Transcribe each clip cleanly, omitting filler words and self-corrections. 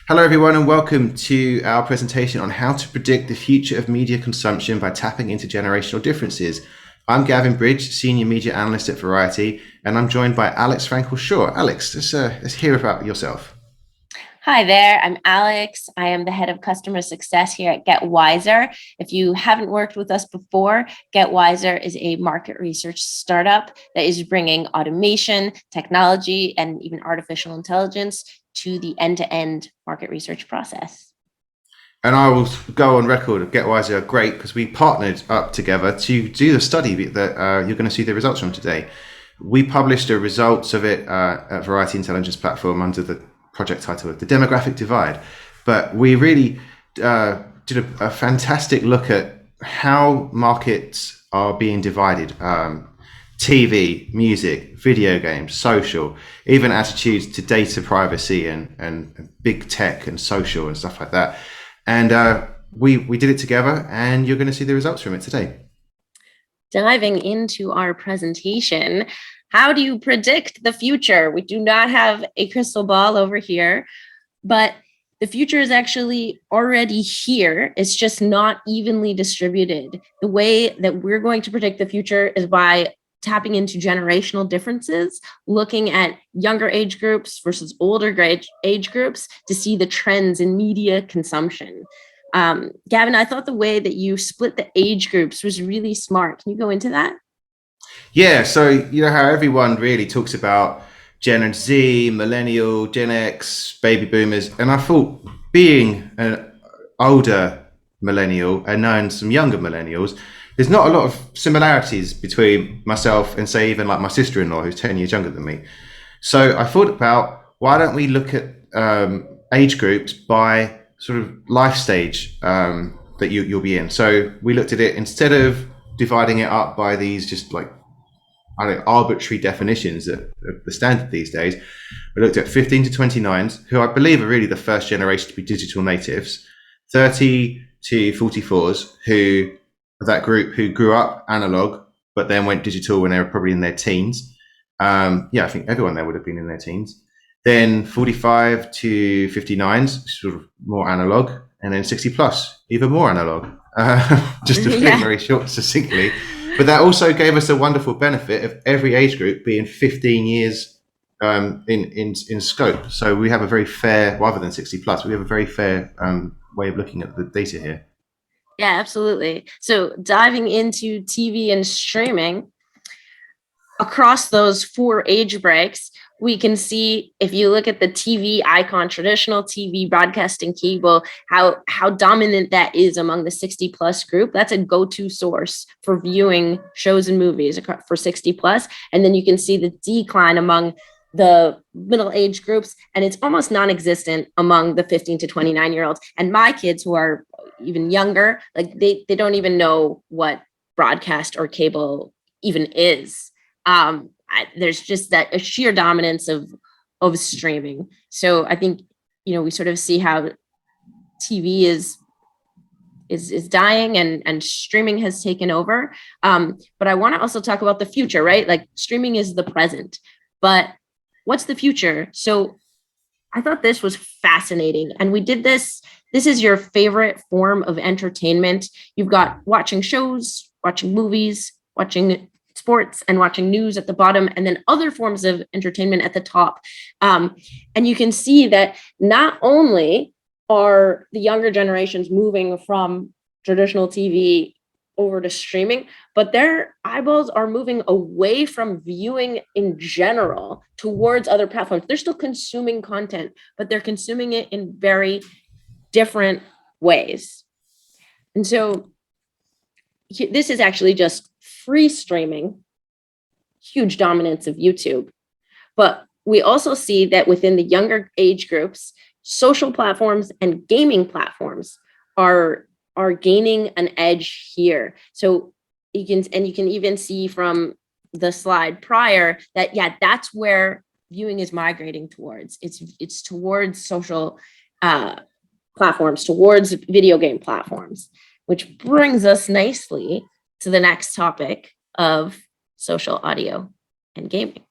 Hello, everyone, and welcome to our presentation on how to predict the future of media consumption by tapping into generational differences. I'm Gavin Bridge, Senior Media Analyst at Variety, and I'm joined by Alex Frankel Schoor. Alex, let's hear about yourself. Hi there, I'm Alex. I am the head of customer success here at Getwizer. If you haven't worked with us before, Getwizer is a market research startup that is bringing automation, technology, and even artificial intelligence to the end-to-end market research process. And I will go on record, Getwizer are great because we partnered up together to do the study that you're going to see the results from today. We published the results of it at Variety Intelligence Platform under the project title of The Demographic Divide. But we really did a fantastic look at how markets are being divided. TV, music, video games, social, even attitudes to data privacy and big tech and social and stuff like that. And we did it together, and you're going to see the results from it today. Diving into our presentation, how do you predict the future? We do not have a crystal ball over here, but the future is actually already here. It's just not evenly distributed. The way that we're going to predict the future is by tapping into generational differences, looking at younger age groups versus older age groups to see the trends in media consumption. Gavin, I thought the way that you split the age groups was really smart. Can you go into that? Yeah, so you know how everyone really talks about Gen Z, Millennial, Gen X, Baby Boomers, and I thought being an older millennial and knowing some younger millennials, there's not a lot of similarities between myself and say even like my sister-in-law who's 10 years younger than me. So I thought about why don't we look at age groups by sort of life stage that you'll be in. So we looked at it instead of dividing it up by these just like arbitrary definitions that are the standard these days. We looked at 15 to 29s, who I believe are really the first generation to be digital natives, 30 to 44s, who are that group who grew up analog but then went digital when they were probably in their teens. I think everyone there would have been in their teens. Then 45 to 59s, sort of more analog, and then 60 plus, even more analog. Just to put it very short, succinctly. But that also gave us a wonderful benefit of every age group being 15 years in scope. So we have a very fair, rather than 60 plus, we have a very fair way of looking at the data here. Yeah, absolutely. So diving into TV and streaming, across those four age breaks, we can see, if you look at the TV icon, traditional TV, broadcasting, cable, how dominant that is among the 60 plus group. That's a go-to source for viewing shows and movies for 60 plus. And then you can see the decline among the middle age groups, and it's almost non-existent among the 15 to 29-year-olds. And my kids, who are even younger, like they don't even know what broadcast or cable even is. There's just that a sheer dominance of streaming. So I think, we sort of see how TV is dying and streaming has taken over. But I want to also talk about the future, right? Like streaming is the present, but what's the future? So I thought this was fascinating. And we did this. This is your favorite form of entertainment. You've got watching shows, watching movies, watching sports, and watching news at the bottom, and then other forms of entertainment at the top. And you can see that not only are the younger generations moving from traditional TV over to streaming, but their eyeballs are moving away from viewing in general towards other platforms. They're still consuming content, but they're consuming it in very different ways. And so this is actually just free streaming, huge dominance of YouTube. But we also see that within the younger age groups, social platforms and gaming platforms are gaining an edge here. So you can even see from the slide prior that, that's where viewing is migrating towards. It's towards social platforms, towards video game platforms, which brings us nicely to the next topic of social audio and gaming.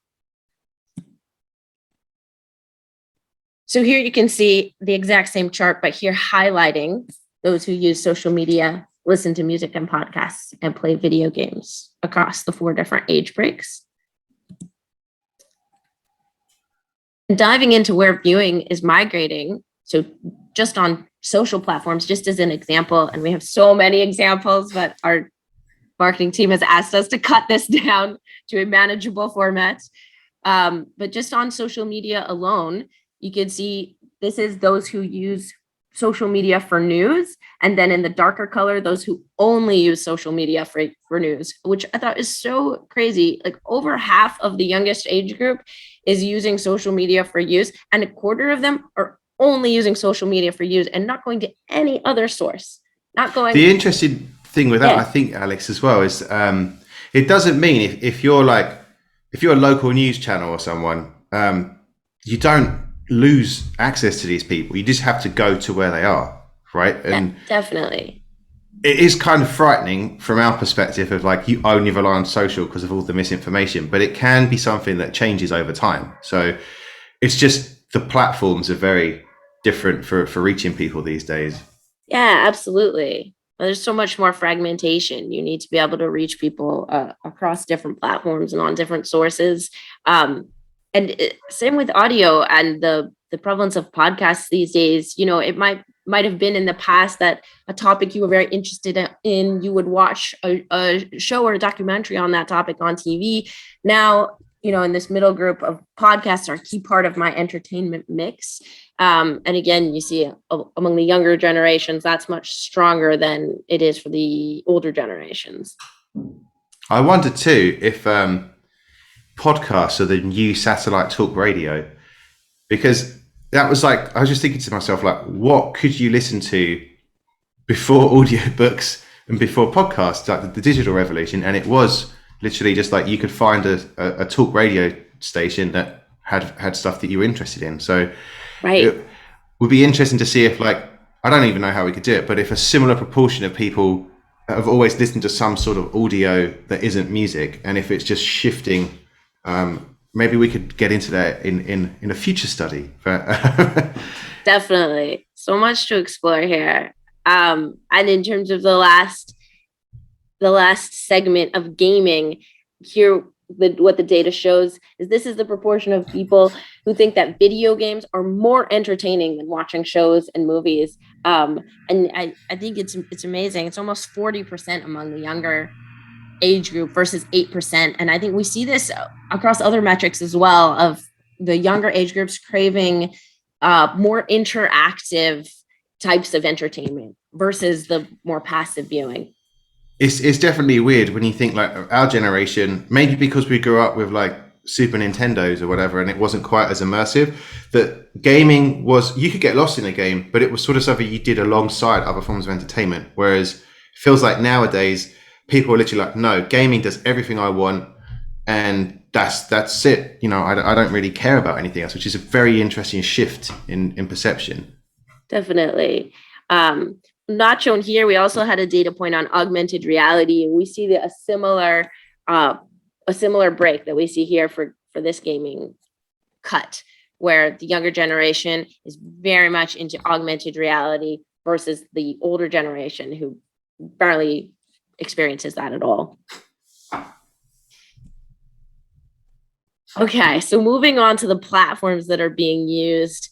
So here you can see the exact same chart, but here highlighting those who use social media, listen to music and podcasts, and play video games across the 4 different age breaks. And diving into where viewing is migrating, so just on social platforms, just as an example, and we have so many examples, but our marketing team has asked us to cut this down to a manageable format. But just on social media alone, you can see this is those who use social media for news. And then in the darker color, those who only use social media for news, which I thought is so crazy. Like over half of the youngest age group is using social media for use, and a quarter of them are only using social media for use and not going to any other source. Not going. The interesting thing with that, I think, Alex, as well, is it doesn't mean if you're a local news channel or someone, you don't lose access to these people. You just have to go to where they are, right? And yeah, definitely. It is kind of frightening from our perspective of like you only rely on social because of all the misinformation, but it can be something that changes over time. So it's just the platforms are very different for reaching people these days. Yeah, absolutely. There's so much more fragmentation. You need to be able to reach people across different platforms and on different sources. Same with audio and the prevalence of podcasts these days. You know, it might have been in the past that a topic you were very interested in, you would watch a show or a documentary on that topic on TV. Now, you know, in this middle group of podcasts are a key part of my entertainment mix. And again, you see among the younger generations, that's much stronger than it is for the older generations. I wonder too if podcasts are the new satellite talk radio, because that was like, I was just thinking to myself, like, what could you listen to before audiobooks and before podcasts, like the digital revolution? And it was literally just like you could find a talk radio station that had stuff that you were interested in. So right. It would be interesting to see if, like, I don't even know how we could do it, but if a similar proportion of people have always listened to some sort of audio that isn't music, and if it's just shifting, maybe we could get into that in a future study. Definitely. So much to explore here. And in terms of the last segment of gaming, here what the data shows is this is the proportion of people who think that video games are more entertaining than watching shows and movies. And I think it's amazing. It's almost 40% among the younger age group versus 8%. And I think we see this across other metrics as well, of the younger age groups craving more interactive types of entertainment versus the more passive viewing. It's definitely weird when you think like our generation, maybe because we grew up with like Super Nintendos or whatever, and it wasn't quite as immersive, that gaming was, you could get lost in a game, but it was sort of something you did alongside other forms of entertainment. Whereas it feels like nowadays people are literally like, no, gaming does everything I want, and that's it. You know, I don't really care about anything else, which is a very interesting shift in perception. Definitely. Not shown here, we also had a data point on augmented reality, and we see a similar break that we see here for this gaming cut, where the younger generation is very much into augmented reality versus the older generation who barely experiences that at all. Okay, so moving on to the platforms that are being used.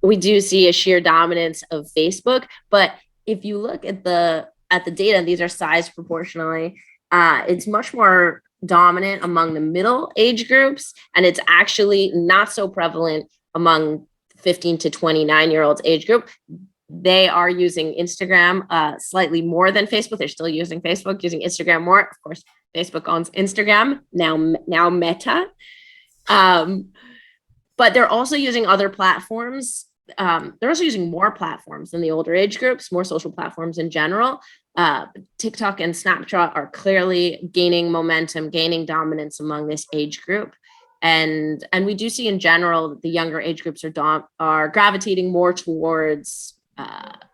We do see a sheer dominance of Facebook, but if you look at the data, these are sized proportionally. It's much more dominant among the middle age groups, and it's actually not so prevalent among 15 to 29-year-olds age group. They are using Instagram slightly more than Facebook. They're still using Facebook, using Instagram more. Of course, Facebook owns Instagram, now Meta. But they're also using other platforms. They're also using more platforms than the older age groups, more social platforms in general. TikTok and Snapchat are clearly gaining momentum, gaining dominance among this age group. And we do see in general that the younger age groups are gravitating more towards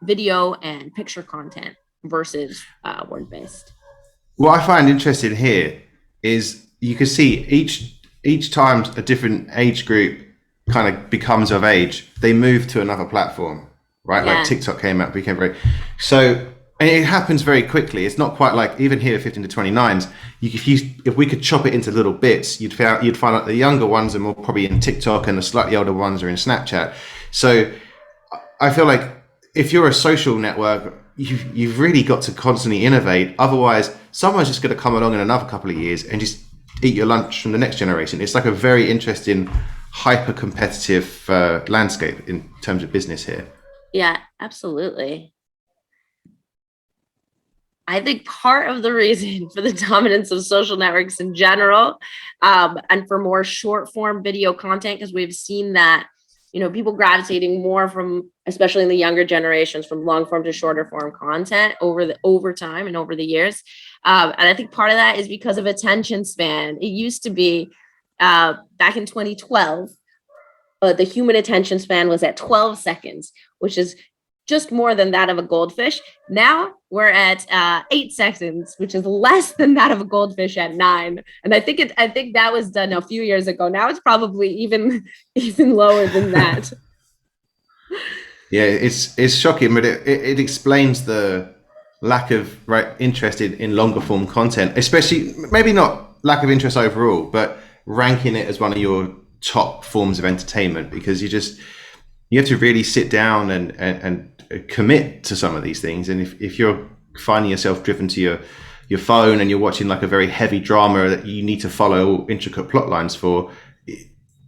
video and picture content versus word-based. What I find interesting here is you can see each time a different age group kind of becomes of age, they move to another platform, right? Yeah. Like TikTok came out, became very so. And it happens very quickly. It's not quite like even here, 15 to 29s. If we could chop it into little bits, you'd find out the younger ones are more probably in TikTok, and the slightly older ones are in Snapchat. So I feel like if you're a social network, you've really got to constantly innovate. Otherwise, someone's just going to come along in another couple of years and just eat your lunch from the next generation. It's like a very interesting, hyper competitive landscape in terms of business here. Yeah, absolutely. I think part of the reason for the dominance of social networks in general, and for more short form video content, because we've seen that, people gravitating more from, especially in the younger generations, from long form to shorter form content over time and over the years. And I think part of that is because of attention span. It used to be back in 2012, the human attention span was at 12 seconds, which is just more than that of a goldfish. Now we're at 8 seconds, which is less than that of a goldfish at 9. And I think that was done a few years ago. Now it's probably even lower than that. Yeah, it's shocking, but it explains the lack of interest in longer form content, especially maybe not lack of interest overall, but ranking it as one of your top forms of entertainment, because you have to really sit down and commit to some of these things. And if you're finding yourself driven to your phone and you're watching like a very heavy drama that you need to follow intricate plot lines for,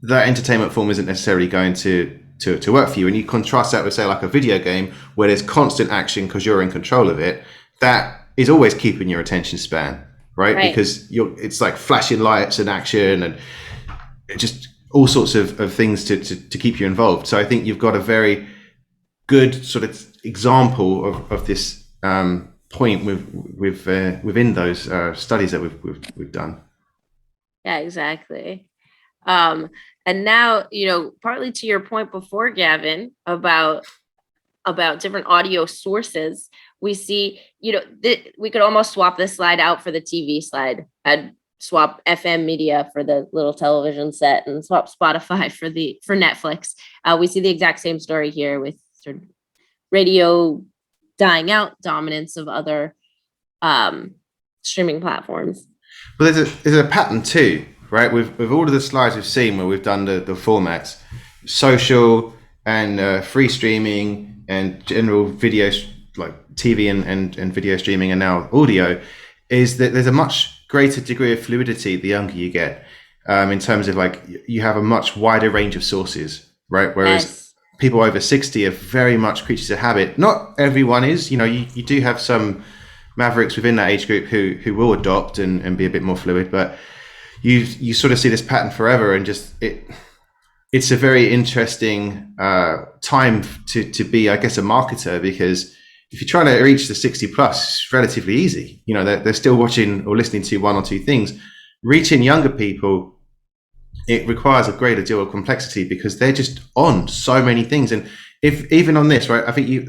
that entertainment form isn't necessarily going to work for you. And you contrast that with, say, like a video game where there's constant action because you're in control of it. That is always keeping your attention span, right? Because it's like flashing lights and action and just all sorts of things to keep you involved. So I think you've got a very good sort of example of this point within those studies that we've done. Yeah, exactly. And now, partly to your point before, Gavin, about different audio sources, we see, we could almost swap this slide out for the TV slide. I'd swap FM media for the little television set and swap Spotify for Netflix. We see the exact same story here with sort of radio dying out, dominance of other streaming platforms. Well, there's a pattern too, right? With all of the slides we've seen where we've done the formats, social and free streaming and general videos like TV and video streaming and now audio, is that there's a much greater degree of fluidity the younger you get, in terms of like you have a much wider range of sources, right? Whereas people over 60 are very much creatures of habit. Not everyone is, you do have some mavericks within that age group who will adopt and be a bit more fluid, but you sort of see this pattern forever, and just it's a very interesting time to be, I guess, a marketer, because if you're trying to reach the 60 plus, it's relatively easy. They're still watching or listening to one or two things. Reaching younger people, it requires a greater deal of complexity because they're just on so many things. And if even on this, right, I think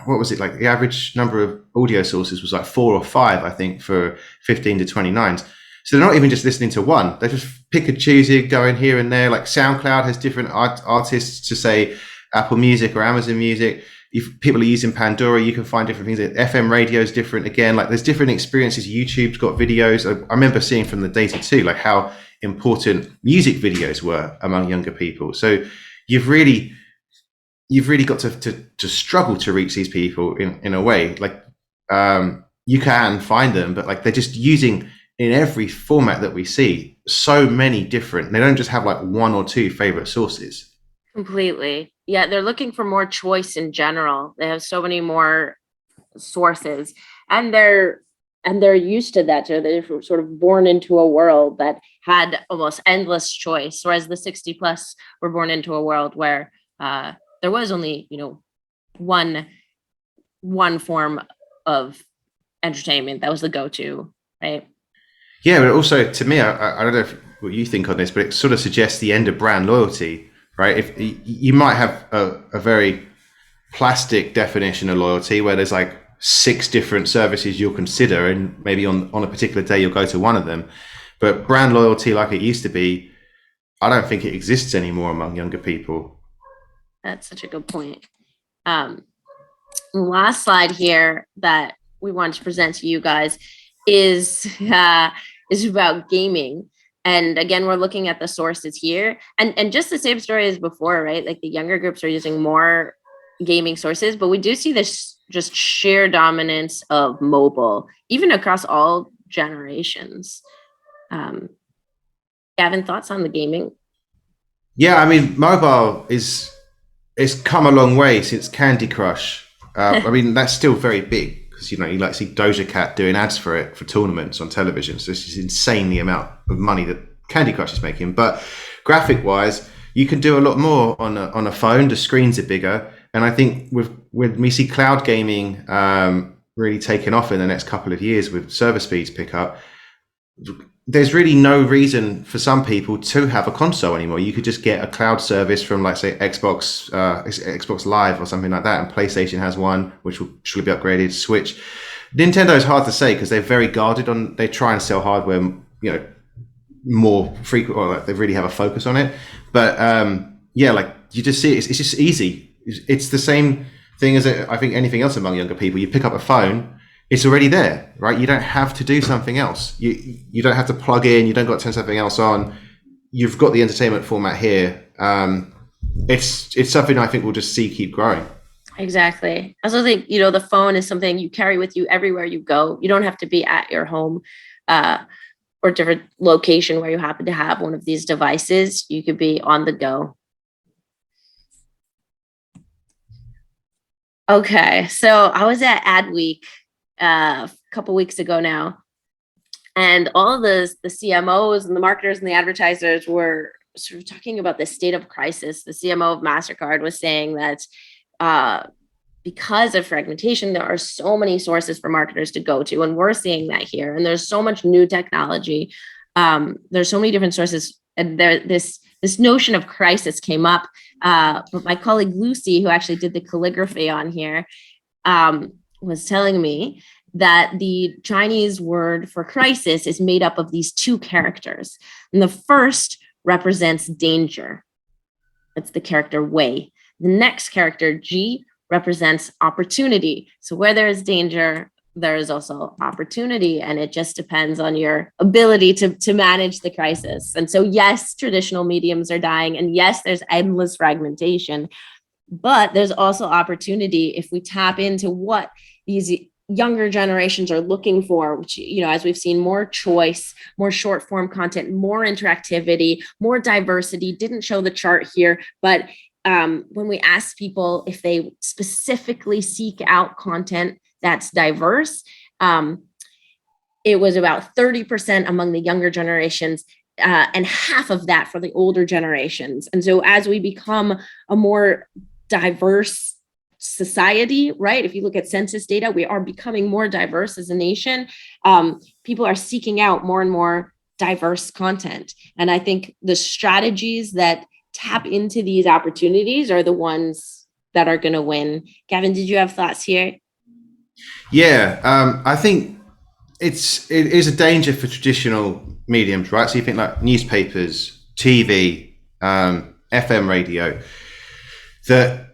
what was it, like the average number of audio sources was like 4 or 5, I think, for 15 to 29s. So they're not even just listening to one. They just pick and choose it, going here and there. Like SoundCloud has different artists to, say, Apple Music or Amazon Music. If people are using Pandora, you can find different things. FM radio is different again. Like there's different experiences. YouTube's got videos. I remember seeing from the data too, like how important music videos were among younger people. So you've really got to struggle to reach these people in a way. Like you can find them, but like they're just using, in every format that we see, so many different. They don't just have like one or two favorite sources. Completely. Yeah, they're looking for more choice in general. They have so many more sources, and they're used to that. So they're sort of born into a world that had almost endless choice, whereas the 60 plus were born into a world where there was only one form of entertainment that was the go-to, right? Yeah, but also to me, I don't know what you think on this, but it sort of suggests the end of brand loyalty. Right, if you might have a very plastic definition of loyalty where there's like 6 different services you'll consider, and maybe on a particular day you'll go to one of them. But brand loyalty, like it used to be, I don't think it exists anymore among younger people. That's such a good point. Last slide here that we want to present to you guys is about gaming. And again, we're looking at the sources here, and just the same story as before, right? Like the younger groups are using more gaming sources, but we do see this just sheer dominance of mobile, even across all generations. Gavin, thoughts on the gaming? Yeah, I mean, mobile it's come a long way since Candy Crush. I mean, that's still very big because you like see Doja Cat doing ads for it for tournaments on television. So it's just insane the amount of money that Candy Crush is making. But graphic wise, you can do a lot more on a phone. The screens are bigger, and I think with we see cloud gaming really taking off in the next couple of years with server speeds pick up. There's really no reason for some people to have a console anymore. You could just get a cloud service from, like, say, Xbox Live or something like that, and PlayStation has one, which will surely be upgraded. Switch, Nintendo is hard to say because they're very guarded on. They try and sell hardware, more frequent, or like they really have a focus on it. But yeah, like you just see, it's just easy. It's the same thing as I think anything else among younger people. You pick up a phone. It's already there, right? You don't have to do something else. You don't have to plug in. You don't got to turn something else on. You've got the entertainment format here. It's something I think we'll just see keep growing. Exactly. I also think, the phone is something you carry with you everywhere you go. You don't have to be at your home or different location where you happen to have one of these devices. You could be on the go. Okay, so I was at Adweek a couple weeks ago now, and all of the CMOs and the marketers and the advertisers were sort of talking about this state of crisis. The CMO of MasterCard was saying that because of fragmentation, there are so many sources for marketers to go to, and we're seeing that here. And there's so much new technology. There's so many different sources, and this notion of crisis came up. But my colleague Lucy, who actually did the calligraphy on here, was telling me that the Chinese word for crisis is made up of these two characters. And the first represents danger. That's the character Wei. The next character, Ji, represents opportunity. So where there is danger, there is also opportunity. And it just depends on your ability to manage the crisis. And so, yes, traditional mediums are dying. And yes, there's endless fragmentation. But there's also opportunity if we tap into what these younger generations are looking for, which, as we've seen, more choice, more short form content, more interactivity, more diversity. Didn't show the chart here, but when we ask people if they specifically seek out content that's diverse, it was about 30% among the younger generations, and half of that for the older generations. And so as we become a more diverse society, right? If you look at census data, we are becoming more diverse as a nation. People are seeking out more and more diverse content. And I think the strategies that tap into these opportunities are the ones that are going to win. Gavin, did you have thoughts here? Yeah, I think it is a danger for traditional mediums, right? So you think like newspapers, TV, FM radio, that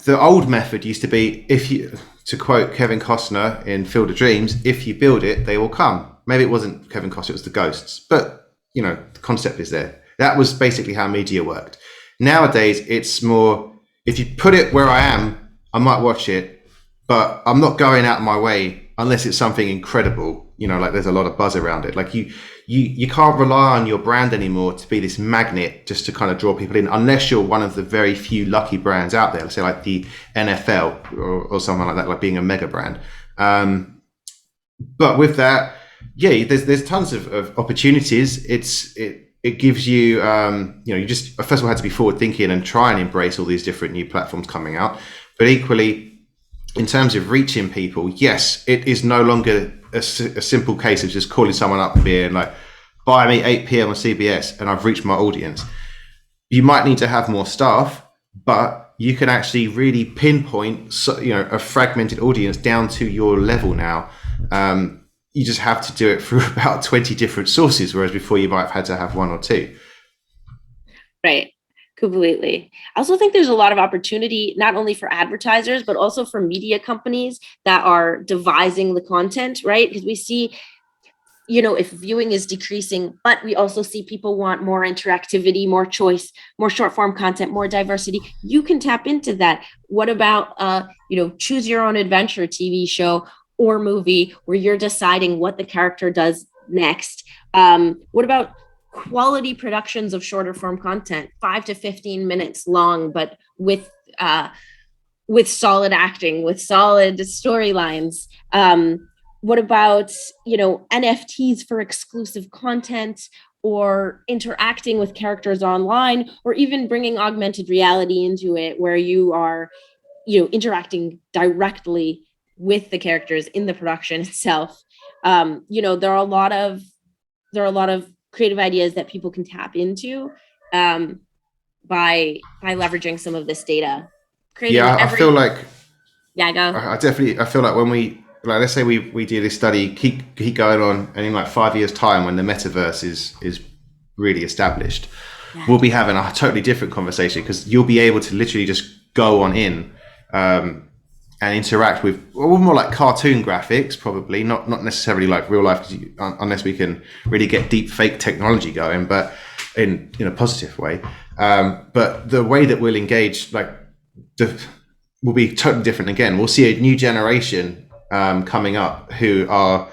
the old method used to be, to quote Kevin Costner in Field of Dreams, if you build it, they will come. Maybe it wasn't Kevin Costner, it was the ghosts, but the concept is there. That was basically how media worked. Nowadays, it's more, if you put it where I am, I might watch it, but I'm not going out of my way unless it's something incredible. Like there's a lot of buzz around it. Like you can't rely on your brand anymore to be this magnet just to kind of draw people in, unless you're one of the very few lucky brands out there. Let's say like the NFL or something like that, like being a mega brand. But with that, yeah, there's tons of opportunities. It gives you, you just first of all had to be forward thinking and try and embrace all these different new platforms coming out. But equally, in terms of reaching people, yes, it is no longer a simple case of just calling someone up and being like, buy me 8 p.m. on CBS and I've reached my audience. You might need to have more staff, but you can actually really pinpoint, a fragmented audience down to your level now. You just have to do it through about 20 different sources, whereas before you might have had to have one or two. Right. Completely. I also think there's a lot of opportunity, not only for advertisers, but also for media companies that are devising the content, right? Because we see, if viewing is decreasing, but we also see people want more interactivity, more choice, more short form content, more diversity. You can tap into that. What about, choose your own adventure TV show or movie where you're deciding what the character does next? What about quality productions of shorter form content, 5 to 15 minutes long, but with solid acting, with solid storylines? What about, NFTs for exclusive content, or interacting with characters online, or even bringing augmented reality into it where you are, interacting directly with the characters in the production itself? There are a lot of creative ideas that people can tap into, by leveraging some of this data, creating Yeah, I feel like yeah, go. I feel like when let's say we do this study, keep going on, and in like 5 years' time, when the metaverse is really established, Yeah. we'll be having a totally different conversation, because you'll be able to literally just go on in and interact with more like cartoon graphics, probably not necessarily like real life, unless we can really get deep fake technology going, but in a positive way. But the way that we'll engage, will be totally different again. We'll see a new generation coming up who are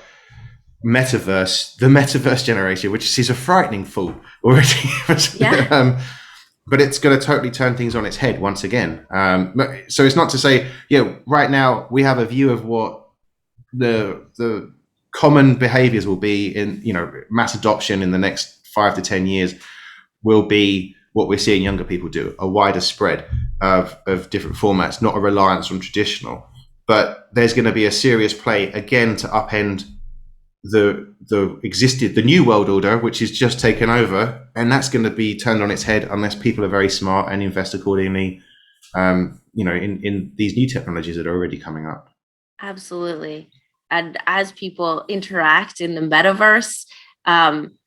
the metaverse generation, which is a frightening thought already. Yeah. But it's going to totally turn things on its head once again. So it's not to say, right now we have a view of what the common behaviors will be in, mass adoption in the next 5 to 10 years will be what we're seeing younger people do, a wider spread of different formats, not a reliance on traditional. But there's going to be a serious play again to upend the new world order, which is just taken over, and that's going to be turned on its head unless people are very smart and invest accordingly, in these new technologies that are already coming up. Absolutely. And as people interact in the metaverse, um,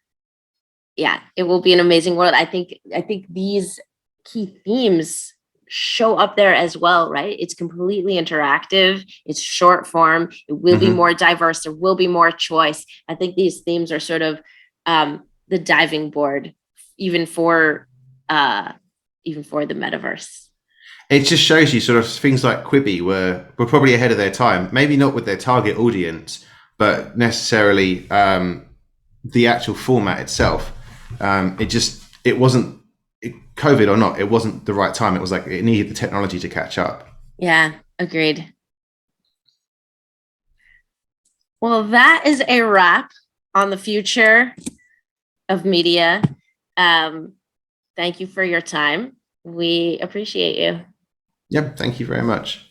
yeah, it will be an amazing world. I think these key themes show up there as well, right? It's completely interactive, it's short form, it will be more diverse, there will be more choice. I think these themes are sort of the diving board, even for the metaverse. It just shows you sort of things like Quibi were probably ahead of their time, maybe not with their target audience, but necessarily the actual format itself. It wasn't, COVID or not, it wasn't the right time. It was like it needed the technology to catch up. Yeah, agreed. Well, that is a wrap on the future of media. Thank you for your time. We appreciate you. Yep. Thank you very much.